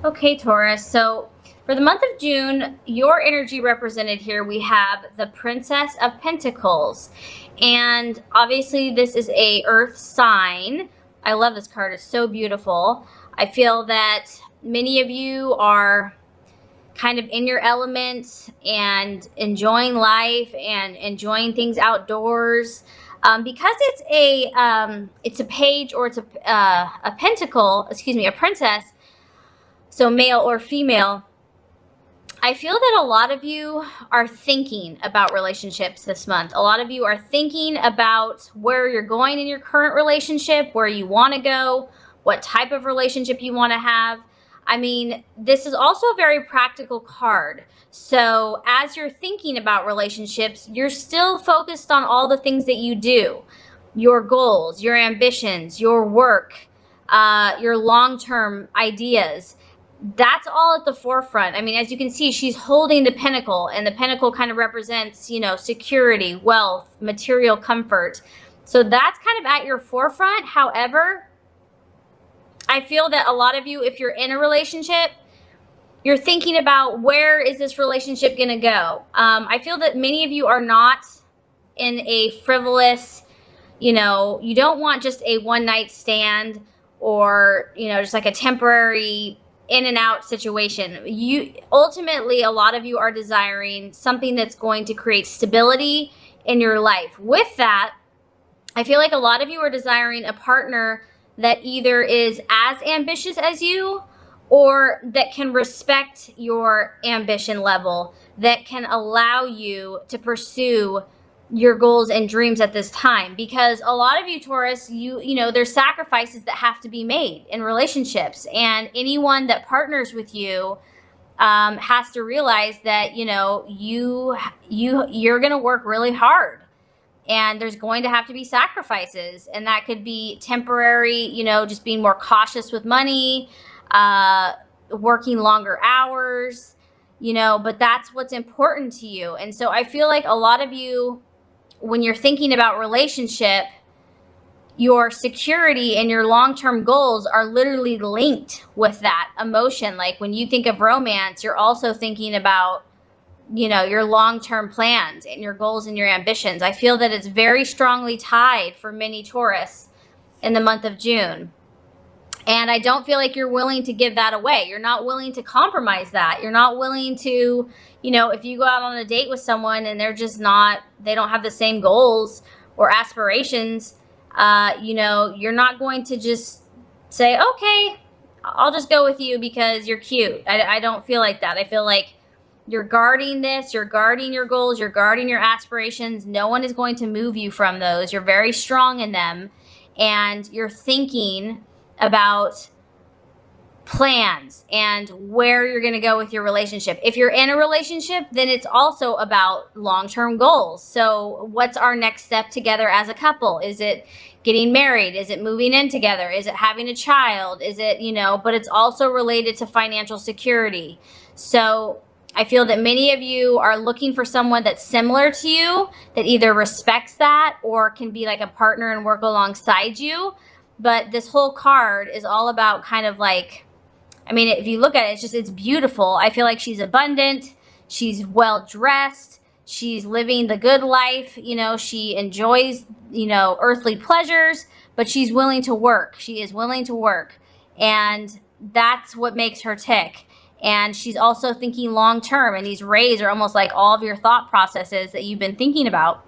Okay, Taurus. So for the month of June, your energy represented here, we have the Princess of Pentacles. And obviously this is a earth sign. I love this card. It's so beautiful. I feel that many of you are kind of in your element and enjoying life and enjoying things outdoors. Because it's a page, or it's a pentacle, excuse me, a princess, so male or female. I feel that a lot of you are thinking about relationships this month. A lot of you are thinking about where you're going in your current relationship, where you want to go, what type of relationship you want to have. I mean, this is also a very practical card. So as you're thinking about relationships, you're still focused on all the things that you do, your goals, your ambitions, your work, your long-term ideas. That's all at the forefront. I mean, as you can see, she's holding the pentacle, and the pentacle kind of represents, you know, security, wealth, material comfort. So that's kind of at your forefront. However, I feel that a lot of you, if you're in a relationship, you're thinking about, where is this relationship going to go? I feel that many of you are not in a frivolous, you know, you don't want just a one-night stand, or, you know, just like a temporary in and out situation. You ultimately, a lot of you are desiring something that's going to create stability in your life. With that, I feel like a lot of you are desiring a partner that either is as ambitious as you, or that can respect your ambition level, that can allow you to pursue your goals and dreams at this time. Because a lot of you, Taurus, you know, there's sacrifices that have to be made in relationships, and anyone that partners with you has to realize that, you know, you're going to work really hard, and there's going to have to be sacrifices, and that could be temporary, you know, just being more cautious with money, working longer hours, you know, but that's what's important to you. And so I feel like a lot of you, when you're thinking about relationship, your security and your long-term goals are literally linked with that emotion. Like when you think of romance, you're also thinking about, you know, your long-term plans and your goals and your ambitions. I feel that it's very strongly tied for many Taurus in the month of June. And I don't feel like you're willing to give that away. You're not willing to compromise that. You're not willing to, you know, if you go out on a date with someone and they're just not, they don't have the same goals or aspirations, you know, you're not going to just say, okay, I'll just go with you because you're cute. I don't feel like that. I feel like you're guarding this, you're guarding your goals, you're guarding your aspirations. No one is going to move you from those. You're very strong in them, and you're thinking about plans and where you're going to go with your relationship. If you're in a relationship, then it's also about long-term goals. So what's our next step together as a couple? Is it getting married? Is it moving in together? Is it having a child? Is it, you know, but it's also related to financial security. So I feel that many of you are looking for someone that's similar to you, that either respects that or can be like a partner and work alongside you. But this whole card is all about kind of like, I mean, if you look at it, it's beautiful. I feel like she's abundant. She's well dressed. She's living the good life. You know, she enjoys, you know, earthly pleasures, but she's willing to work. She is willing to work. And that's what makes her tick. And she's also thinking long term. And these rays are almost like all of your thought processes that you've been thinking about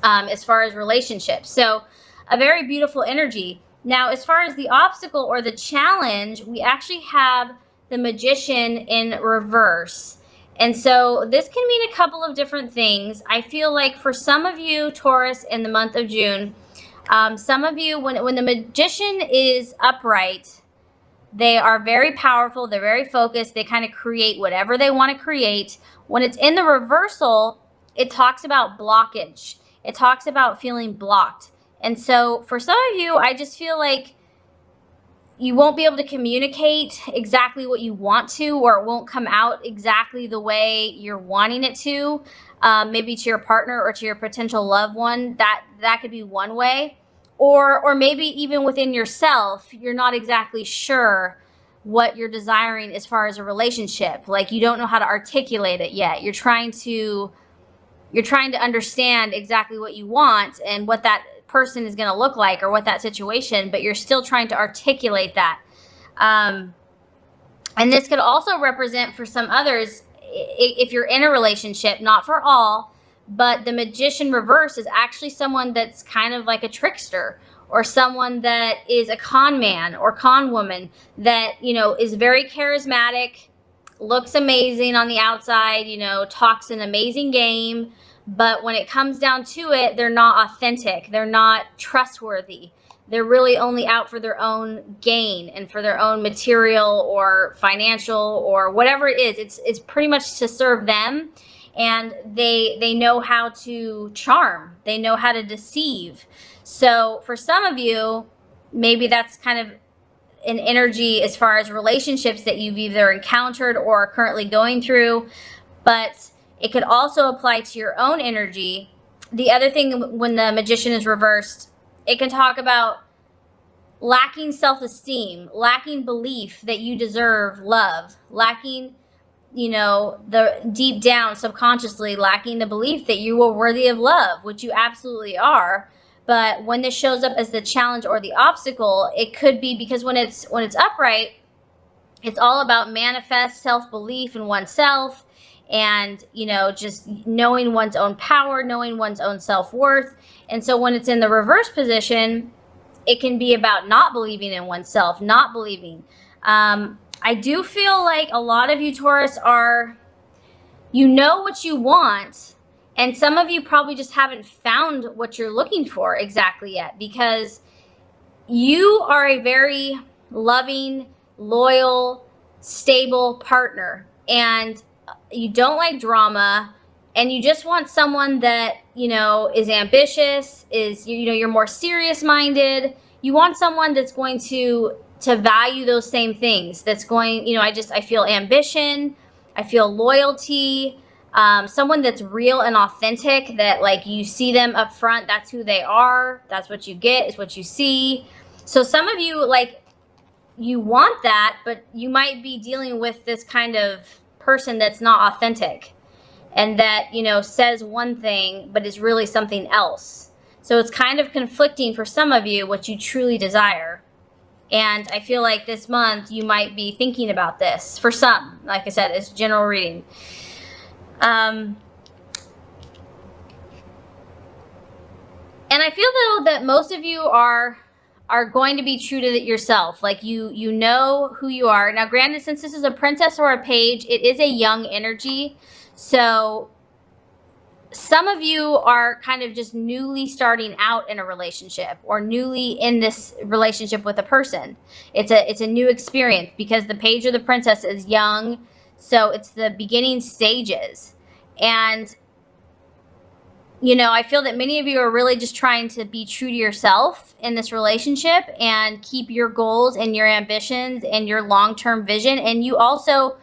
as far as relationships. So a very beautiful energy. Now, as far as the obstacle or the challenge, we actually have the Magician in reverse. And so this can mean a couple of different things. I feel like for some of you, Taurus, in the month of June, some of you, when the Magician is upright, they are very powerful. They're very focused. They kind of create whatever they want to create. When it's in the reversal, it talks about blockage. It talks about feeling blocked. And so for some of you, I just feel like you won't be able to communicate exactly what you want to, or it won't come out exactly the way you're wanting it to, maybe to your partner or to your potential loved one. That could be one way. Or maybe even within yourself, you're not exactly sure what you're desiring as far as a relationship. Like, you don't know how to articulate it yet. You're trying to understand exactly what you want and what that person is going to look like, or what that situation, but you're still trying to articulate that. And this could also represent for some others, if you're in a relationship, not for all, but the Magician reverse is actually someone that's kind of like a trickster, or someone that is a con man or con woman that, you know, is very charismatic, looks amazing on the outside, you know, talks an amazing game, but when it comes down to it, they're not authentic. They're not trustworthy. They're really only out for their own gain and for their own material or financial or whatever it is. It's pretty much to serve them, and they know how to charm. They know how to deceive. So for some of you, maybe that's kind of an energy as far as relationships that you've either encountered or are currently going through, but it could also apply to your own energy. The other thing, when the Magician is reversed, it can talk about lacking self-esteem, lacking belief that you deserve love, lacking, you know, the deep down subconsciously lacking the belief that you are worthy of love, which you absolutely are. But when this shows up as the challenge or the obstacle, it could be because when it's upright, it's all about manifest self-belief in oneself, and, you know, just knowing one's own power, knowing one's own self-worth. And so when it's in the reverse position, it can be about not believing in oneself, not believing. I do feel like a lot of you, Taurus, you know what you want, and some of you probably just haven't found what you're looking for exactly yet, because you are a very loving, loyal, stable partner, and you don't like drama, and you just want someone that, you know, is ambitious, is, you know, you're more serious minded. You want someone that's going to value those same things, that's going, you know, I feel ambition, I feel loyalty, someone that's real and authentic, that, like, you see them up front, that's who they are, that's what you get, is what you see. So some of you, like, you want that, but you might be dealing with this kind of person that's not authentic, and that, you know, says one thing but is really something else. So it's kind of conflicting for some of you what you truly desire. And I feel like this month you might be thinking about this. For some, like I said, it's general reading. And I feel though that most of you are going to be true to yourself. Like, you know who you are. Now, granted, since this is a princess or a page, it is a young energy. So some of you are kind of just newly starting out in a relationship, or newly in this relationship with a person. It's a new experience, because the page or the princess is young. So it's the beginning stages. And, you know, I feel that many of you are really just trying to be true to yourself in this relationship and keep your goals and your ambitions and your long-term vision. And you also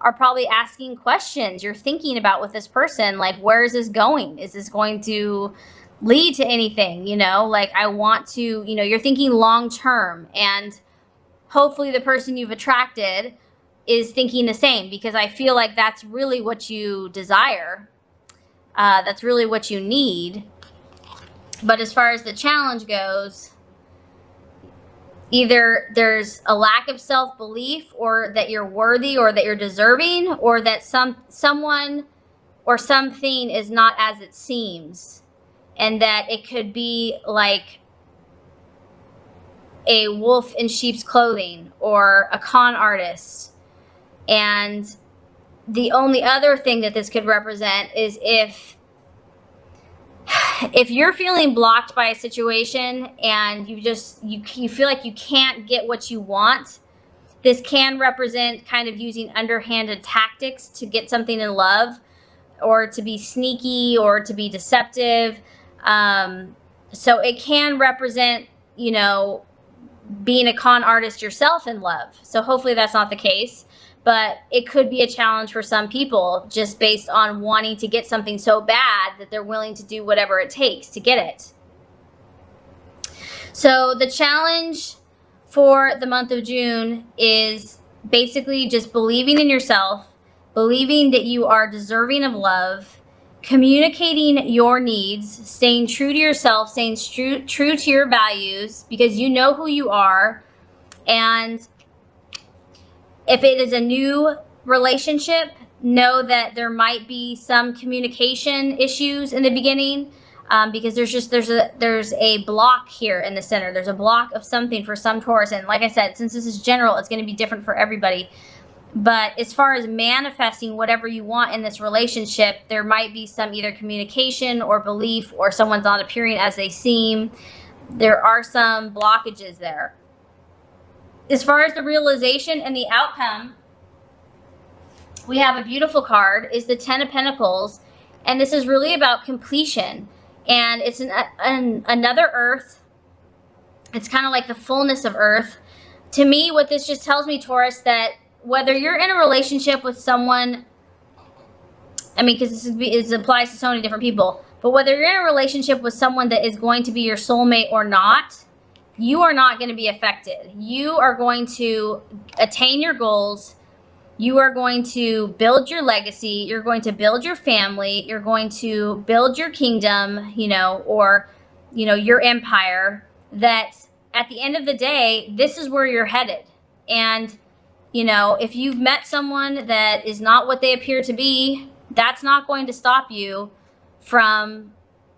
are probably asking questions. You're thinking about with this person, like, where is this going? Is this going to lead to anything? You know, like, I want to, you know, you're thinking long-term, and hopefully the person you've attracted is thinking the same, because I feel like that's really what you desire. That's really what you need. But as far as the challenge goes, either there's a lack of self-belief, or that you're worthy, or that you're deserving, or that someone or something is not as it seems. And that it could be like a wolf in sheep's clothing, or a con artist. And the only other thing that this could represent is if you're feeling blocked by a situation, and you feel like you can't get what you want, this can represent kind of using underhanded tactics to get something in love, or to be sneaky, or to be deceptive. So it can represent, you know, being a con artist yourself in love. So hopefully that's not the case. But it could be a challenge for some people, just based on wanting to get something so bad that they're willing to do whatever it takes to get it. So the challenge for the month of June is basically just believing in yourself, believing that you are deserving of love, communicating your needs, staying true to yourself, staying true to your values, because you know who you are. And if it is a new relationship, know that there might be some communication issues in the beginning, because there's a block here in the center. There's a block of something for some Taurus. And like I said, since this is general, it's going to be different for everybody. But as far as manifesting whatever you want in this relationship, there might be some either communication or belief, or someone's not appearing as they seem. There are some blockages there. As far as the realization and the outcome, we have a beautiful card, is the Ten of Pentacles. And this is really about completion. And it's another Earth. It's kind of like the fullness of Earth. To me, what this just tells me, Taurus, that whether you're in a relationship with someone, I mean, because this applies to so many different people, but whether you're in a relationship with someone that is going to be your soulmate or not, you are not going to be affected. You are going to attain your goals. You are going to build your legacy. You're going to build your family. You're going to build your kingdom, or, your empire. That at the end of the day, this is where you're headed. And if you've met someone that is not what they appear to be, that's not going to stop you from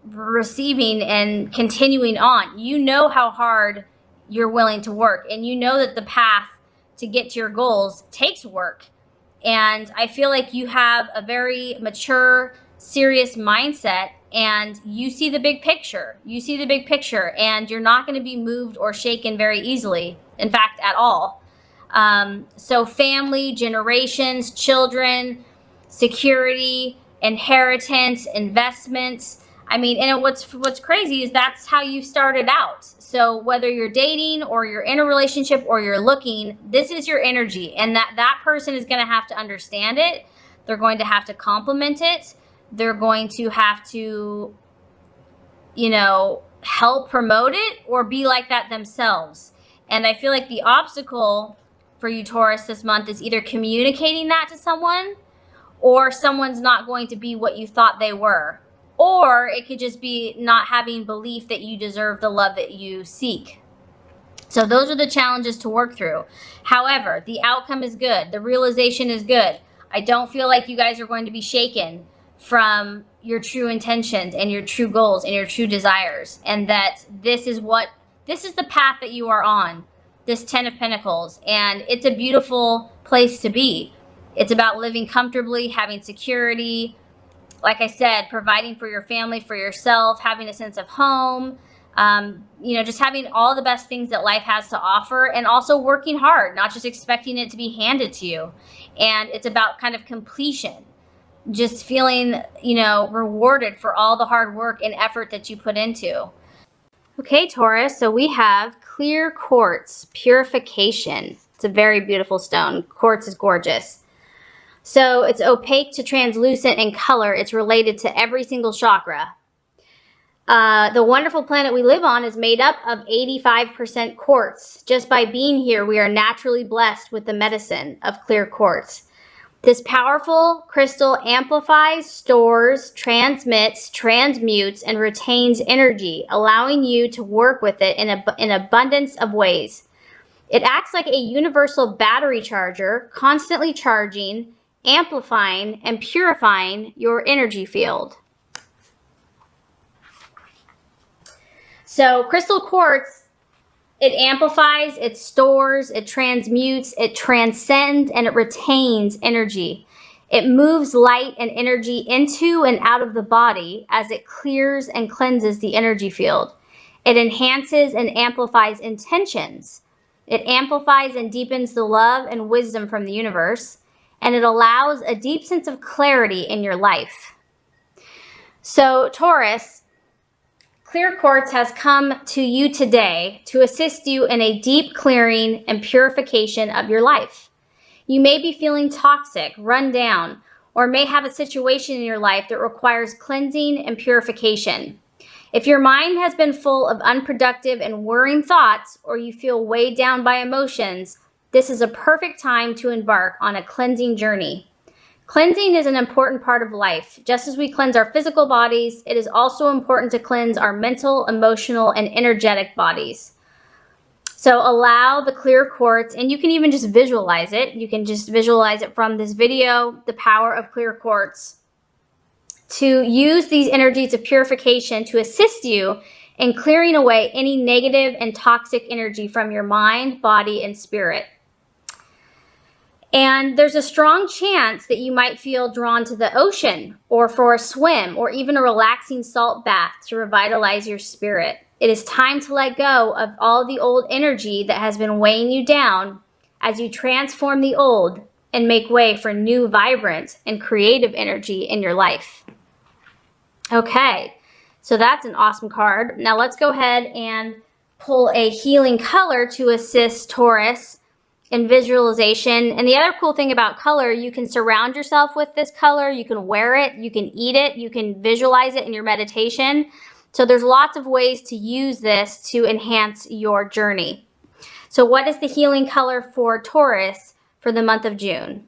receiving and continuing on. You know how hard you're willing to work, and you know that the path to get to your goals takes work. And I feel like you have a very mature, serious mindset, and you see the big picture. You see the big picture, and you're not going to be moved or shaken very easily. In fact, at all. So family, generations, children, security, inheritance, investments. I mean, and what's crazy is that's how you started out. So whether you're dating or you're in a relationship or you're looking, this is your energy, and that person is going to have to understand it. They're going to have to complement it. They're going to have to, help promote it or be like that themselves. And I feel like the obstacle for you, Taurus, this month is either communicating that to someone, or someone's not going to be what you thought they were. Or it could just be not having belief that you deserve the love that you seek. So those are the challenges to work through. However, the outcome is good. The realization is good. I don't feel like you guys are going to be shaken from your true intentions and your true goals and your true desires. And that this is the path that you are on. This Ten of Pentacles, and it's a beautiful place to be. It's about living comfortably, having security, like I said, providing for your family, for yourself, having a sense of home, just having all the best things that life has to offer, and also working hard, not just expecting it to be handed to you. And it's about kind of completion, just feeling, rewarded for all the hard work and effort that you put into. Okay, Taurus, so we have clear quartz, purification. It's a very beautiful stone. Quartz is gorgeous. So it's opaque to translucent in color. It's related to every single chakra. The wonderful planet we live on is made up of 85% quartz. Just by being here, we are naturally blessed with the medicine of clear quartz. This powerful crystal amplifies, stores, transmits, transmutes, and retains energy, allowing you to work with it in abundance of ways. It acts like a universal battery charger, constantly charging, amplifying, and purifying your energy field. So crystal quartz, it amplifies, it stores, it transmutes, it transcends, and it retains energy. It moves light and energy into and out of the body as it clears and cleanses the energy field. It enhances and amplifies intentions. It amplifies and deepens the love and wisdom from the universe, and it allows a deep sense of clarity in your life. So, Taurus, clear quartz has come to you today to assist you in a deep clearing and purification of your life. You may be feeling toxic, run down, or may have a situation in your life that requires cleansing and purification. If your mind has been full of unproductive and worrying thoughts, or you feel weighed down by emotions, this is a perfect time to embark on a cleansing journey. Cleansing is an important part of life. Just as we cleanse our physical bodies, it is also important to cleanse our mental, emotional, and energetic bodies. So allow the clear quartz, and you can even just visualize it. You can just visualize it from this video, the power of clear quartz, to use these energies of purification to assist you in clearing away any negative and toxic energy from your mind, body, and spirit. And there's a strong chance that you might feel drawn to the ocean or for a swim or even a relaxing salt bath to revitalize your spirit. It is time to let go of all the old energy that has been weighing you down as you transform the old and make way for new, vibrant, and creative energy in your life. Okay, so that's an awesome card. Now let's go ahead and pull a healing color to assist Taurus in visualization. And the other cool thing about color, you can surround yourself with this color, you can wear it, you can eat it, you can visualize it in your meditation. So there's lots of ways to use this to enhance your journey. So what is the healing color for Taurus for the month of June?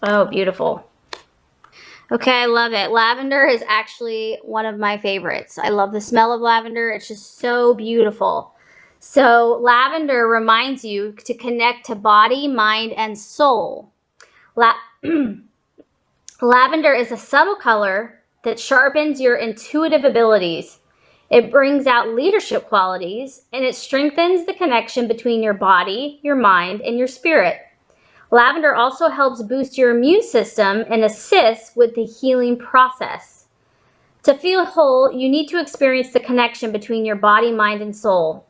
Oh, beautiful. Okay, I love it. Lavender is actually one of my favorites. I love the smell of lavender. It's just so beautiful. So lavender reminds you to connect to body, mind, and soul. Lavender is a subtle color that sharpens your intuitive abilities. It brings out leadership qualities, and it strengthens the connection between your body, your mind, and your spirit. Lavender also helps boost your immune system and assists with the healing process. To feel whole, you need to experience the connection between your body, mind, and soul.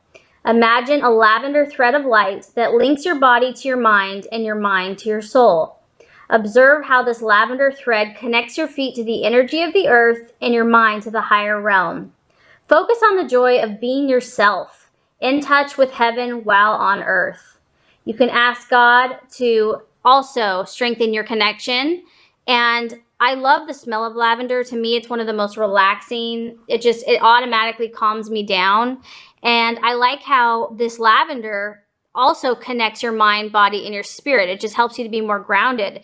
Imagine a lavender thread of light that links your body to your mind and your mind to your soul. Observe how this lavender thread connects your feet to the energy of the earth and your mind to the higher realm. Focus on the joy of being yourself, in touch with heaven while on earth. You can ask God to also strengthen your connection. And I love the smell of lavender. To me, it's one of the most relaxing. It automatically calms me down. And I like how this lavender also connects your mind, body, and your spirit. It just helps you to be more grounded.